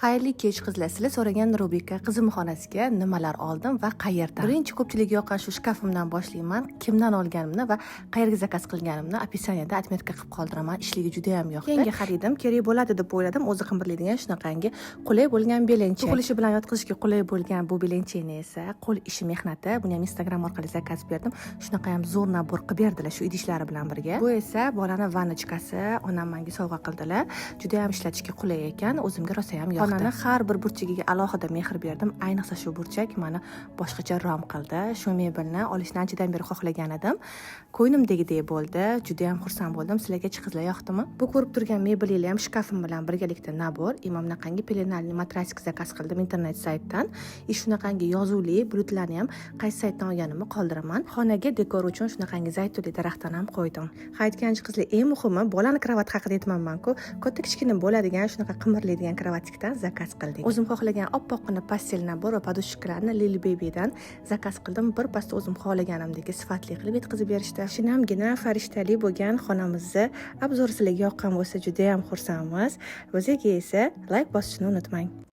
Xayrli kech qizlar, sizlar so'ragan Rubika qizim xonasiga nimalar oldim va qayerdan. Birinchi ko'pchilikga yoqqan shu shkafimdan boshlayman. Kimdan olganimni va qayerga zakaz qilganimni opisiyaniyada отметка qilib qoldiraman. Ishligi juda ham yoqdi. Keyingi xaridim kerak bo'ladi deb o'yladim. O'zi qimbirlaydigan shunaqangi qulay bo'lgan belenchak. Tug'ilishi bilan yotqizishga qulay bo'lgan bu belenchakni esa qo'l ishi mehnati. Buni ham Instagram orqali zakaz berdim. Shunaqa ham zo'r nabor qilib berdilar shu idishlari bilan birga. Bu esa bolani vannochkasi, onam menga sovg'a qildilar. Juda ham ishlatishga qulay ekan. O'zimga rosa ham yoqdi. Xonani har bir burchagiga alohida mehr berdim. Ayniqsa shu burchak meni boshqacha rom qildi. Shu mebelni olishni anchadan beri xohlagan edim. Ko'nglimdagidek bo'ldi. Juda ham xursand bo'ldim. Sizlarga qizlar yoqdimi? Bu ko'rib turgan mebellar ham shkafim bilan birgalikda nabor. Imomnaqangi pelenalni matrasik zakaz qildim internet saytdan. Shunaqangi yozuvli bulutlarni ham qaysi saytdan olganimni qoldiraman. Xonaga dekor uchun shunaqangi zaytunli daraxtdan ham qo'ydim. Aytganchi qizlar, eng muhimi bolani kravat haqida aytmanman-ku. Katta kichkina bo'ladigan shunaqa qimirlaydigan kravatikdan zakaz qildik. O'zim xohlagan oppoqqina pastel nabor va podushkalarni Lily Baby'dan zakaz qildim. Bir pasda o'zim xohlaganimdek sifatli qilib yetkazib berishdi. Shinamgina farishtali bo'lgan xonamizni obzor sizlarga yoqqan bo'lsa juda ham xursandmiz. O'ziga esa like bosishni unutmang.